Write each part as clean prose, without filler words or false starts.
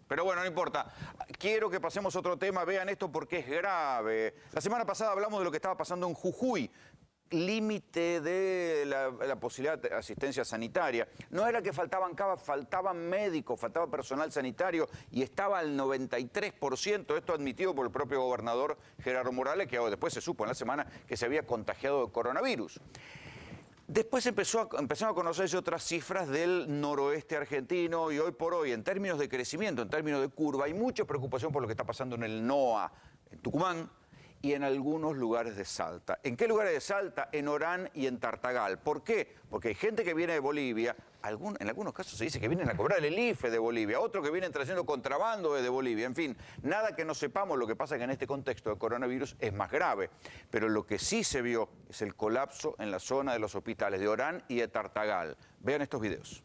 Pero bueno, no importa. Quiero que pasemos a otro tema. Vean esto porque es grave. La semana pasada hablamos de lo que estaba pasando en Jujuy. Límite de la posibilidad de asistencia sanitaria. No era que faltaban camas, faltaban médicos, faltaba personal sanitario y estaba al 93%, esto admitido por el propio gobernador Gerardo Morales, que después se supo en la semana que se había contagiado de coronavirus. Después empezaron a conocerse otras cifras del noroeste argentino y hoy por hoy, en términos de crecimiento, en términos de curva, hay mucha preocupación por lo que está pasando en el NOA, en Tucumán, y en algunos lugares de Salta. ¿En qué lugares de Salta? En Orán y en Tartagal. ¿Por qué? Porque hay gente que viene de Bolivia, en algunos casos se dice que vienen a cobrar el IFE de Bolivia, otros que vienen trayendo contrabando desde Bolivia, en fin, nada que no sepamos. Lo que pasa es que en este contexto de coronavirus es más grave, pero lo que sí se vio es el colapso en la zona de los hospitales de Orán y de Tartagal. Vean estos videos.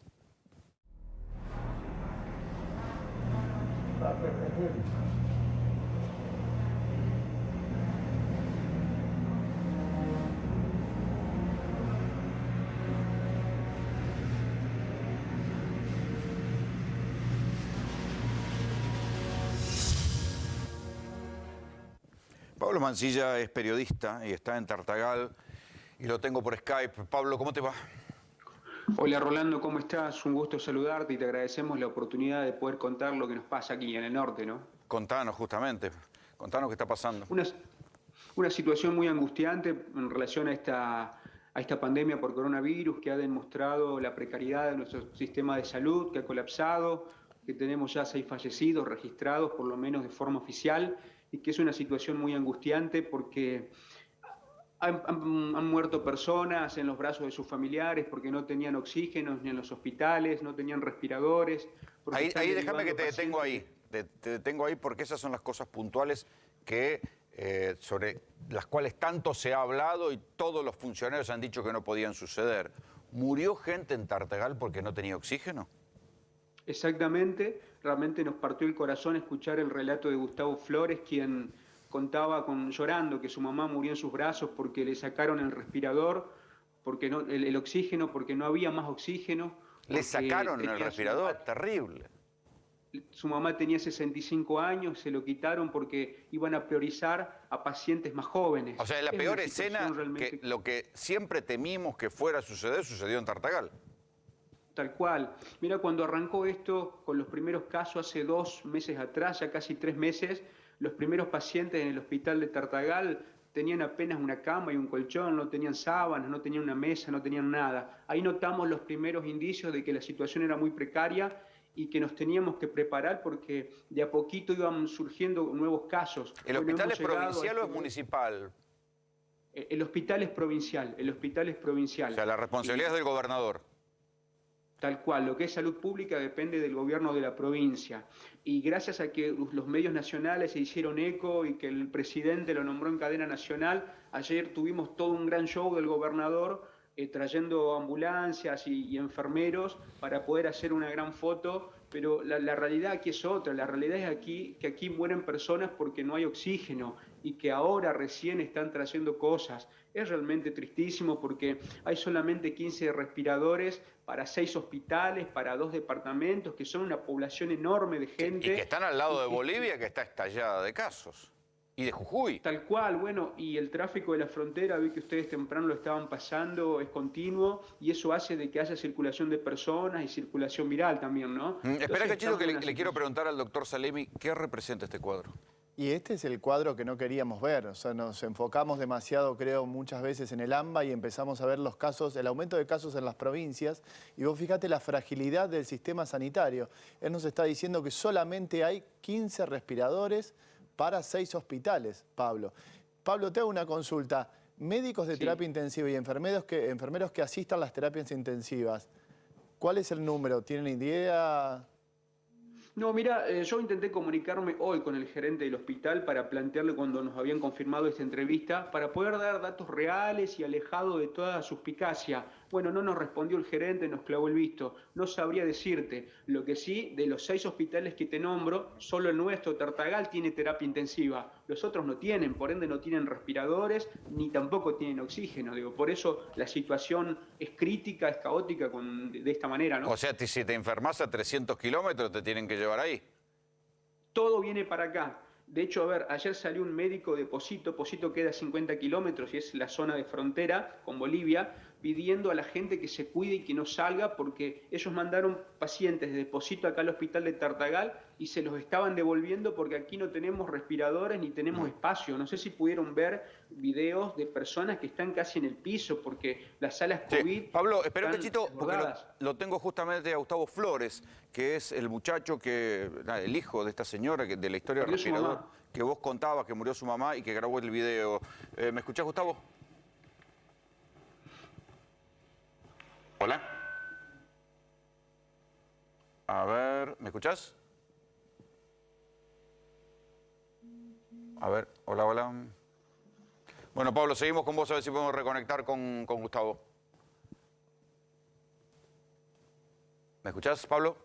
Pablo Mancilla es periodista y está en Tartagal y lo tengo por Skype. Pablo, ¿cómo te va? Hola Rolando, ¿cómo estás? Un gusto saludarte y te agradecemos la oportunidad de poder contar lo que nos pasa aquí en el norte, ¿no? Contanos justamente, contanos qué está pasando. Una situación muy angustiante en relación a esta pandemia por coronavirus que ha demostrado la precariedad de nuestro sistema de salud, que ha colapsado, que tenemos ya 6 fallecidos registrados, por lo menos de forma oficial, y que es una situación muy angustiante porque han muerto personas en los brazos de sus familiares porque no tenían oxígenos ni en los hospitales, no tenían respiradores. Ahí déjame que te detengo ahí. Te detengo ahí porque esas son las cosas puntuales que, sobre las cuales tanto se ha hablado y todos los funcionarios han dicho que no podían suceder. ¿Murió gente en Tartagal porque no tenía oxígeno? Exactamente, realmente nos partió el corazón escuchar el relato de Gustavo Flores, quien contaba llorando que su mamá murió en sus brazos porque le sacaron el respirador, porque el oxígeno, porque no había más oxígeno. Le sacaron el respirador, terrible. Su mamá tenía 65 años, se lo quitaron porque iban a priorizar a pacientes más jóvenes. O sea, la peor escena, que lo que siempre temimos que fuera a suceder, sucedió en Tartagal. Tal cual. Mira, cuando arrancó esto con los primeros casos hace 2 meses atrás, ya casi 3 meses, los primeros pacientes en el hospital de Tartagal tenían apenas una cama y un colchón, no tenían sábanas, no tenían una mesa, no tenían nada. Ahí notamos los primeros indicios de que la situación era muy precaria y que nos teníamos que preparar porque de a poquito iban surgiendo nuevos casos. ¿El hospital es provincial o es municipal? El hospital es provincial, el hospital es provincial. O sea, la responsabilidad es del gobernador. Tal cual, lo que es salud pública depende del gobierno de la provincia. Y gracias a que los medios nacionales se hicieron eco y que el presidente lo nombró en cadena nacional, ayer tuvimos todo un gran show del gobernador trayendo ambulancias y enfermeros para poder hacer una gran foto, pero la realidad aquí es otra. La realidad es que aquí mueren personas porque no hay oxígeno y que ahora recién están trayendo cosas. Es realmente tristísimo porque hay solamente 15 respiradores para 6 hospitales, para 2 departamentos, que son una población enorme de gente. Y que están al lado de Bolivia, que está estallada de casos. Y de Jujuy. Tal cual, bueno, y el tráfico de la frontera, vi que ustedes temprano lo estaban pasando, es continuo, y eso hace de que haya circulación de personas y circulación viral también, ¿no? Espera, Cachito, que le quiero preguntar al doctor Salemi, ¿qué representa este cuadro? Y este es el cuadro que no queríamos ver, o sea, nos enfocamos demasiado, creo, muchas veces en el AMBA y empezamos a ver los casos, el aumento de casos en las provincias, y vos fíjate la fragilidad del sistema sanitario. Él nos está diciendo que solamente hay 15 respiradores para 6 hospitales, Pablo. Pablo, te hago una consulta. Médicos de terapia intensiva y enfermeros que asistan a las terapias intensivas, ¿cuál es el número? ¿Tienen idea? No, mira, yo intenté comunicarme hoy con el gerente del hospital para plantearle cuando nos habían confirmado esta entrevista, para poder dar datos reales y alejado de toda suspicacia. Bueno, no nos respondió el gerente, nos clavó el visto. No sabría decirte. Lo que sí, de los 6 hospitales que te nombro, solo el nuestro, Tartagal, tiene terapia intensiva. Los otros no tienen, por ende no tienen respiradores, ni tampoco tienen oxígeno. Digo, por eso la situación es crítica, es caótica de esta manera, ¿no? O sea, si te enfermas a 300 kilómetros te tienen que llevar ahí. todo viene para acá. De hecho, a ver, ayer salió un médico de Pocito, Pocito queda a 50 kilómetros y es la zona de frontera con Bolivia, pidiendo a la gente que se cuide y que no salga porque ellos mandaron pacientes de Pocito acá al hospital de Tartagal y se los estaban devolviendo porque aquí no tenemos respiradores ni tenemos espacio. No sé si pudieron ver videos de personas que están casi en el piso porque las salas COVID... Sí. Pablo, espera un cachito, porque desbordadas. lo tengo justamente a Gustavo Flores, que es el muchacho el hijo de esta señora de la historia del Perdió su respirador mamá. que vos contabas, que murió su mamá y que grabó el video. ¿Me escuchás, Gustavo? Hola. A ver, ¿me escuchás? A ver, hola, hola. Bueno, Pablo, seguimos con vos a ver si podemos reconectar con Gustavo. ¿Me escuchás, Pablo?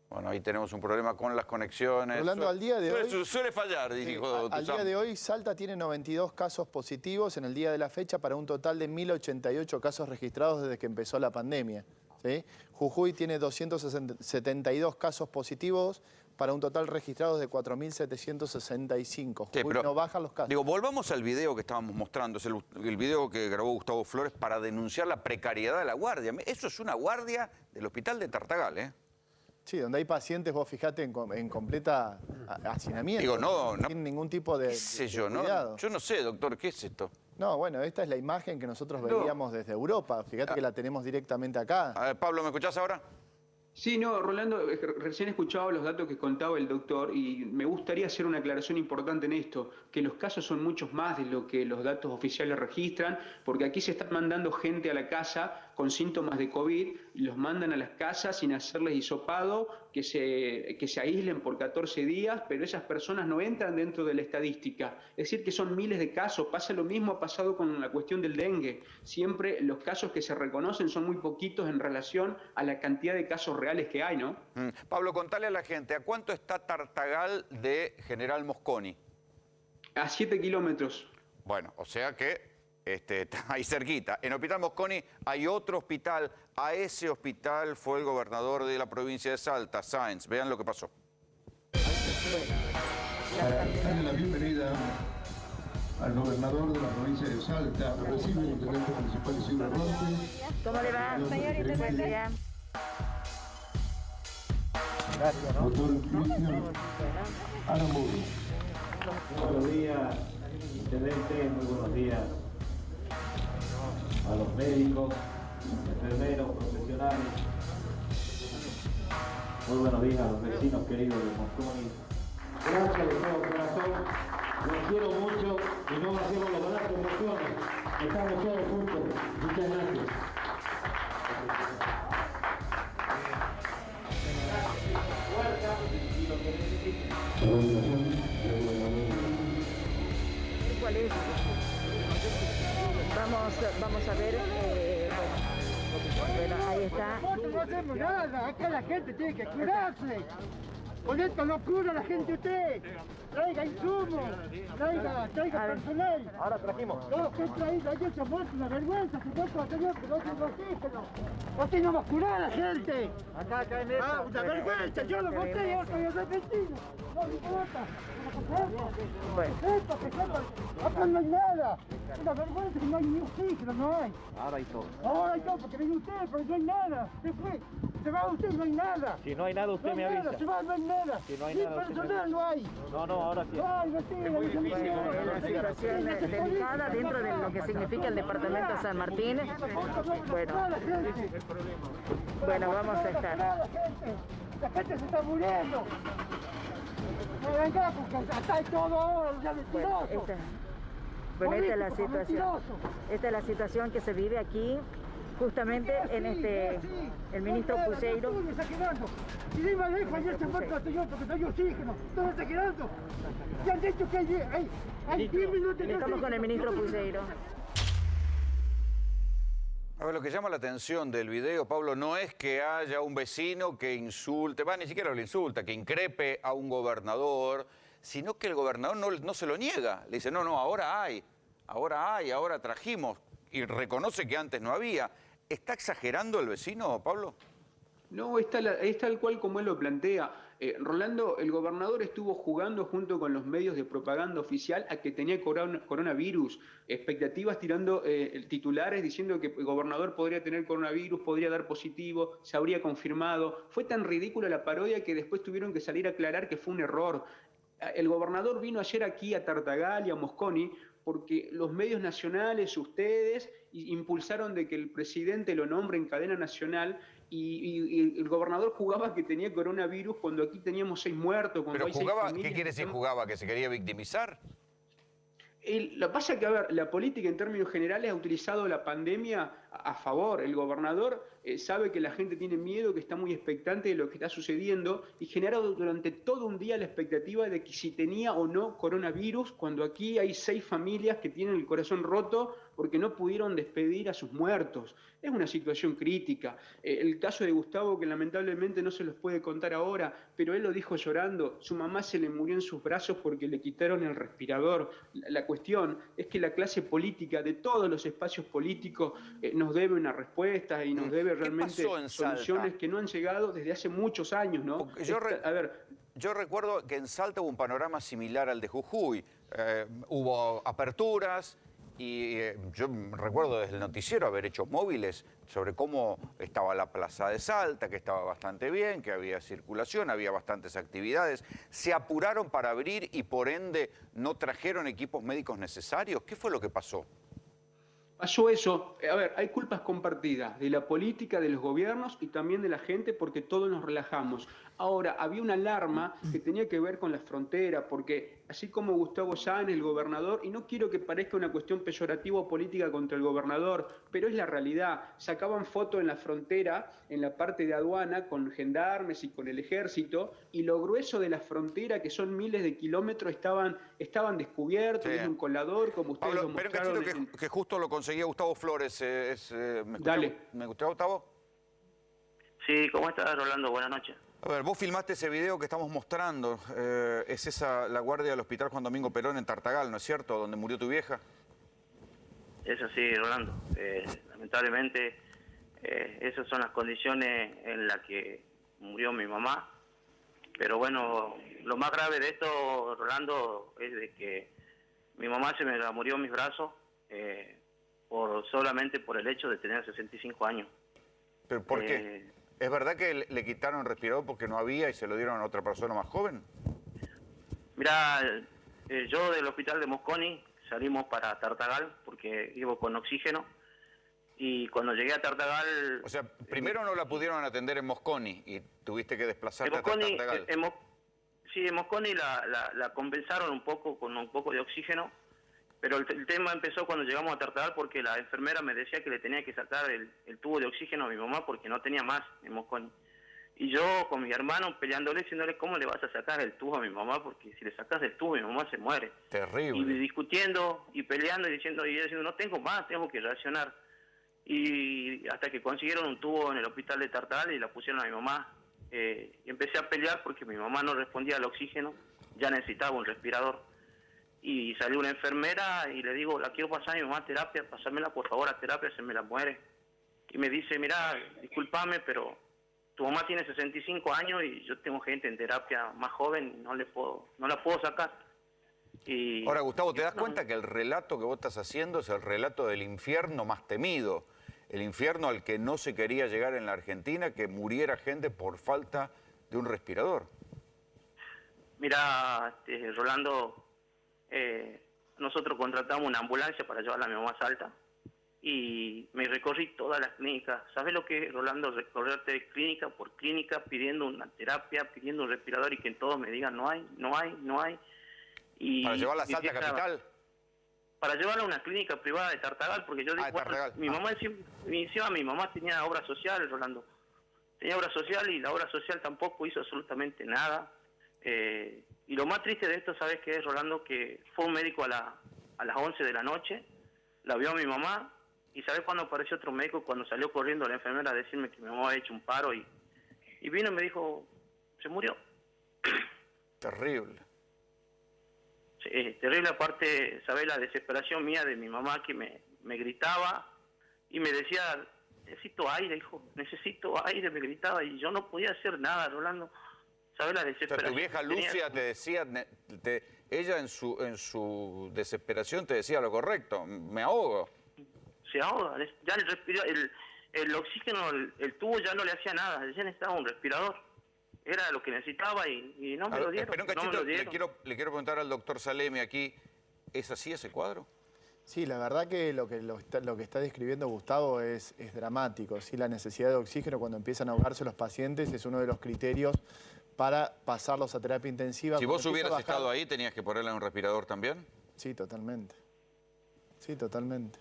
Bueno, ahí tenemos un problema con las conexiones. Rolando, al día de hoy... Suele fallar, dijo Al día de hoy, Salta tiene 92 casos positivos en el día de la fecha para un total de 1.088 casos registrados desde que empezó la pandemia. ¿Sí? Jujuy tiene 272 casos positivos para un total registrado de 4.765. Sí, Jujuy no bajan los casos. Digo, volvamos al video que estábamos mostrando. Es el video que grabó Gustavo Flores para denunciar la precariedad de la guardia. Eso es una guardia del hospital de Tartagal, ¿eh? Sí, donde hay pacientes, vos fijate, en completa hacinamiento. Digo, no, sin ningún tipo de, ¿qué sé yo? cuidado. Yo no sé, doctor, ¿qué es esto? No, bueno, esta es la imagen que nosotros veíamos desde Europa. Fíjate que la tenemos directamente acá. A ver, Pablo, ¿me escuchás ahora? Sí, no, Rolando, recién escuchaba los datos que contaba el doctor y me gustaría hacer una aclaración importante en esto, que los casos son muchos más de lo que los datos oficiales registran, porque aquí se están mandando gente a la casa con síntomas de COVID, y los mandan a las casas sin hacerles hisopado, que se aíslen por 14 días, pero esas personas no entran dentro de la estadística. Es decir, que son miles de casos. Pasa lo mismo, ha pasado con la cuestión del dengue. Siempre los casos que se reconocen son muy poquitos en relación a la cantidad de casos reales que hay, ¿no? Pablo, contale a la gente, ¿a cuánto está Tartagal de General Mosconi? A 7 kilómetros. Bueno, o sea que está ahí cerquita. En Hospital Mosconi hay otro hospital. A ese hospital fue el gobernador de la provincia de Salta, Sáenz. Vean lo que pasó. Darle la bienvenida al gobernador de la provincia de Salta. Lo recibe el intendente municipal Isidro Roque. ¿Cómo le va, señorita? Buen día. Doctor Cristian Aramburu. Buenos días, intendente, muy buenos días a los médicos, enfermeros, profesionales. Muy buenos días a los vecinos queridos de Mosconi. Gracias de todo corazón, los quiero mucho y no hacemos los ganar emociones. Estamos todos juntos. Muchas gracias. ¿Cuál es? Vamos a ver. Bueno, ahí está. Nosotros no hacemos nada, acá la gente tiene que cuidarse. Con esto no cura la gente usted. Traiga insumos, traiga personal. Ahora trajimos. Todo que traído, hay hecho muerto, una vergüenza, se fue para tener que no tengo oxígeno. Así no va a curar a la gente. Acá en esta. Una vergüenza, yo lo voté, yo soy arrepentido. No me importa. Bueno. Que sepa, acá no hay nada. Una vergüenza que no hay ni oxígeno, no hay. Ahora hay todo. Ahora hay todo, porque viene usted, pero no hay nada. Se fue, se va usted, no hay nada. Si no hay nada, usted No me hay avisa. nada, se va, no hay nada. Si no hay Ni nada, usted me personal no hay. No, ahora sí. No hay, no tiene. Una situación delicada dentro de lo que significa el departamento San Martín. Bueno, vamos a estar. La gente se está muriendo. No venga, porque acá hay todo ahora, ya mentiroso. Bueno, esta es la situación. Esta es la situación que se vive aquí, justamente en el ministro Pulseiro. Todo me está quedando. Y de más lejos ayer se muerto hasta yo porque soy oxígeno. Todo me está quedando. Ya han dicho que hay 10 minutos de Estamos con el ministro Pulseiro. A ver, lo que llama la atención del video, Pablo, no es que haya un vecino que insulte, ni siquiera lo insulta, que increpe a un gobernador, sino que el gobernador no se lo niega. Le dice, no, ahora hay, ahora trajimos. Y reconoce que antes no había. ¿Está exagerando el vecino, Pablo? No, es tal cual como él lo plantea. Rolando, el gobernador estuvo jugando junto con los medios de propaganda oficial a que tenía coronavirus, expectativas tirando titulares diciendo que el gobernador podría tener coronavirus, podría dar positivo, se habría confirmado. Fue tan ridícula la parodia que después tuvieron que salir a aclarar que fue un error. El gobernador vino ayer aquí a Tartagal y a Mosconi porque los medios nacionales, ustedes, impulsaron de que el presidente lo nombre en cadena nacional y el gobernador jugaba que tenía coronavirus cuando aquí teníamos 6 muertos. Pero jugaba, ¿qué quiere decir jugaba? ¿Que se quería victimizar? Lo que pasa es que, a ver, la política en términos generales ha utilizado la pandemia a favor. El gobernador sabe que la gente tiene miedo, que está muy expectante de lo que está sucediendo y genera durante todo un día la expectativa de que si tenía o no coronavirus, cuando aquí hay 6 familias que tienen el corazón roto porque no pudieron despedir a sus muertos. Es una situación crítica. El caso de Gustavo, que lamentablemente no se los puede contar ahora, pero él lo dijo llorando, su mamá se le murió en sus brazos porque le quitaron el respirador. La cuestión es que la clase política de todos los espacios políticos nos debe una respuesta y nos debe realmente soluciones que no han llegado desde hace muchos años, ¿no? Yo recuerdo que en Salta hubo un panorama similar al de Jujuy. Hubo aperturas y yo recuerdo desde el noticiero haber hecho móviles sobre cómo estaba la plaza de Salta, que estaba bastante bien, que había circulación, había bastantes actividades. ¿Se apuraron para abrir y por ende no trajeron equipos médicos necesarios? ¿Qué fue lo que pasó? Pasó eso. A ver, hay culpas compartidas de la política, de los gobiernos y también de la gente porque todos nos relajamos. Ahora, había una alarma que tenía que ver con la frontera, porque así como Gustavo Sáenz, el gobernador, y no quiero que parezca una cuestión peyorativa o política contra el gobernador, pero es la realidad, sacaban fotos en la frontera, en la parte de aduana, con gendarmes y con el ejército, y lo grueso de la frontera, que son miles de kilómetros, estaban descubiertos, sí. Es un colador, como ustedes Pablo, lo mostraron. Pero que justo lo conseguía Gustavo Flores. Dale. ¿Me escuchás, Gustavo? Sí, ¿cómo estás, Rolando? Buenas noches. A ver, vos filmaste ese video que estamos mostrando. Es esa la guardia del Hospital Juan Domingo Perón en Tartagal, ¿no es cierto? Donde murió tu vieja. Es así, Rolando. Lamentablemente, esas son las condiciones en las que murió mi mamá. Pero bueno, lo más grave de esto, Rolando, es de que mi mamá se me la murió en mis brazos solamente por el hecho de tener 65 años. ¿Pero por qué? ¿Es verdad que le quitaron el respirador porque no había y se lo dieron a otra persona más joven? Mira, yo del hospital de Mosconi salimos para Tartagal porque iba con oxígeno y cuando llegué a Tartagal... O sea, primero no la pudieron atender en Mosconi y tuviste que desplazarte hasta Tartagal. Sí, en Mosconi la compensaron un poco con un poco de oxígeno. Pero el tema empezó cuando llegamos a Tartagal porque la enfermera me decía que le tenía que sacar el tubo de oxígeno a mi mamá porque no tenía más en Mosconi. Y yo con mi hermano peleándole, diciéndole cómo le vas a sacar el tubo a mi mamá porque si le sacas el tubo mi mamá se muere. Terrible. Y discutiendo y peleando y ella diciendo no tengo más, tengo que reaccionar. Y hasta que consiguieron un tubo en el hospital de Tartagal y la pusieron a mi mamá. Y empecé a pelear porque mi mamá no respondía al oxígeno, ya necesitaba un respirador. Y salió una enfermera y le digo, la quiero pasar a mi mamá a terapia, pasármela por favor a terapia, se me la muere. Y me dice, mira, discúlpame, pero tu mamá tiene 65 años y yo tengo gente en terapia más joven y no la puedo sacar. Y, ahora, Gustavo, ¿te das cuenta que el relato que vos estás haciendo es el relato del infierno más temido? El infierno al que no se quería llegar en la Argentina, que muriera gente por falta de un respirador. Mira, Rolando... nosotros contratamos una ambulancia para llevarla a mi mamá a Salta y me recorrí todas las clínicas. ¿Sabes lo que es, Rolando, recorrerte clínica por clínica pidiendo una terapia, pidiendo un respirador y que todos me digan no hay? Y, ¿para llevarla a Salta capital? Para llevarla a una clínica privada de Tartagal, porque yo digo, mi mamá tenía obra social, Rolando. Tenía obra social y la obra social tampoco hizo absolutamente nada. Y lo más triste de esto, ¿sabes qué es, Rolando? Que fue un médico a las 11 de la noche, la vio a mi mamá, y ¿sabes cuándo apareció otro médico? Cuando salió corriendo la enfermera a decirme que mi mamá había hecho un paro, y vino y me dijo, se murió. Terrible. Sí, terrible, aparte, ¿sabes? La desesperación mía de mi mamá que me gritaba y me decía, necesito aire, hijo, necesito aire, me gritaba, y yo no podía hacer nada, Rolando. ¿Sabes la O sea, desesperación? tu vieja que tenía? Lucia te decía, ella en su desesperación te decía lo correcto, me ahogo. Se ahoga, ya el oxígeno, el tubo ya no le hacía nada, ya necesitaba un respirador. Era lo que necesitaba y no me lo dieron. Espera un no me cachito, lo dieron. le quiero preguntar al doctor Salemi aquí, ¿es así ese cuadro? Sí, la verdad que lo que está describiendo Gustavo es dramático. ¿Sí? La necesidad de oxígeno cuando empiezan a ahogarse los pacientes es uno de los criterios para pasarlos a terapia intensiva. Si vos Cuando empieza hubieras a bajar- estado ahí, ¿tenías que ponerle un respirador también? Sí, totalmente. Sí, totalmente.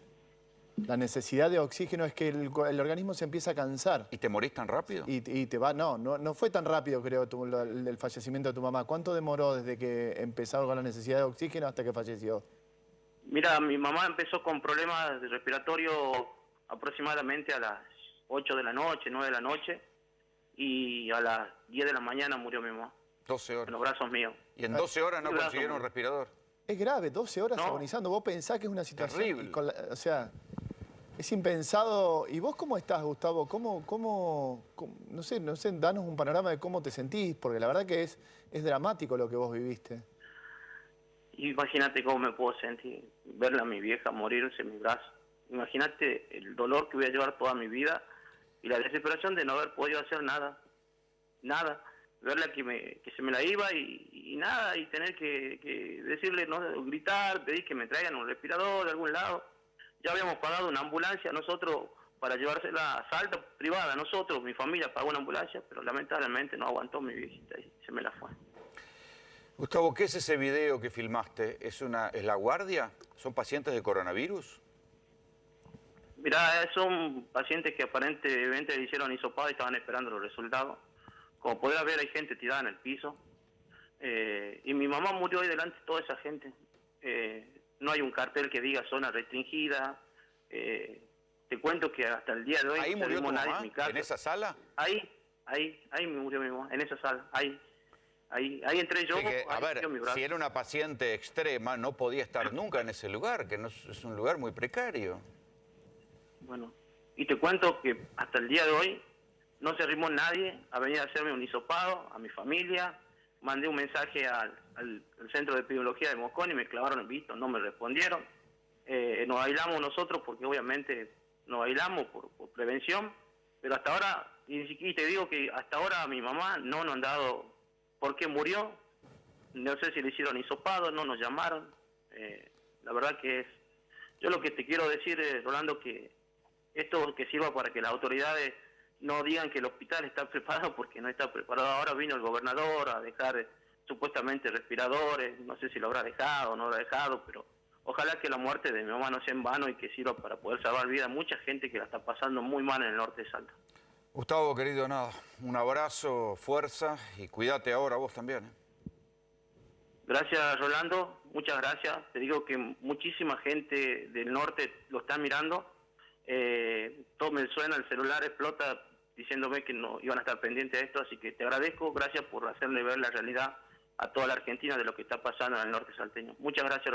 La necesidad de oxígeno es que el organismo se empieza a cansar. ¿Y te morís tan rápido? Y te va, no fue tan rápido, creo, el fallecimiento de tu mamá. ¿Cuánto demoró desde que empezaron con la necesidad de oxígeno hasta que falleció? Mira, mi mamá empezó con problemas respiratorios aproximadamente a las 8 de la noche, 9 de la noche, y a las 10 de la mañana murió mi mamá, 12 en horas. los brazos míos. Y en 12 horas no Sí, consiguieron un brazo. respirador. Es grave, 12 horas No. agonizando. Vos pensás que es una situación... Terrible. O sea, es impensado. ¿Y vos cómo estás, Gustavo? No sé, danos un panorama de cómo te sentís, porque la verdad que es dramático lo que vos viviste. Imagínate cómo me puedo sentir, verla a mi vieja morirse en mi brazo. Imagínate el dolor que voy a llevar toda mi vida y la desesperación de no haber podido hacer nada. Nada. Verla que se me la iba y nada, y tener que decirle, no, gritar, pedir que me traigan un respirador de algún lado. Ya habíamos pagado una ambulancia nosotros para llevársela a Salta, privada, nosotros, mi familia pagó una ambulancia, pero lamentablemente no aguantó mi viejita y se me la fue. Gustavo, ¿qué es ese video que filmaste? ¿Es la guardia? ¿Son pacientes de coronavirus? Mirá, son pacientes que aparentemente le hicieron hisopado y estaban esperando los resultados. Como podrás ver, hay gente tirada en el piso. Y mi mamá murió ahí delante de toda esa gente. No hay un cartel que diga zona restringida. Te cuento que hasta el día de hoy ¿Ahí no murió tu salimos nadie mamá? en mi casa. ¿En esa sala? Ahí me murió mi mamá, en esa sala. Ahí entré yo. Sí, que, a ahí ver, murió mi brazo. si era una paciente extrema, no podía estar nunca en ese lugar, que no es un lugar muy precario. Bueno, y te cuento que hasta el día de hoy no se arrimó nadie a venir a hacerme un hisopado, a mi familia. Mandé un mensaje al Centro de Epidemiología de Moscón y me clavaron el visto, no me respondieron. Nos aislamos nosotros porque obviamente nos aislamos por prevención, pero hasta ahora, y te digo que hasta ahora a mi mamá no nos han dado por qué murió. No sé si le hicieron hisopado, no nos llamaron. La verdad que es... Yo lo que te quiero decir, Rolando, que esto que sirva para que las autoridades no digan que el hospital está preparado, porque no está preparado. Ahora vino el gobernador a dejar supuestamente respiradores, no sé si lo habrá dejado o no lo habrá dejado, pero ojalá que la muerte de mi mamá no sea en vano y que sirva para poder salvar vida a mucha gente que la está pasando muy mal en el norte de Salta. Gustavo, querido, nada, un abrazo, fuerza y cuídate ahora vos también. Gracias, Rolando, muchas gracias. Te digo que muchísima gente del norte lo está mirando. Todo me suena, el celular explota diciéndome que no iban a estar pendientes de esto, así que te agradezco, gracias por hacerle ver la realidad a toda la Argentina de lo que está pasando en el norte salteño. Muchas gracias.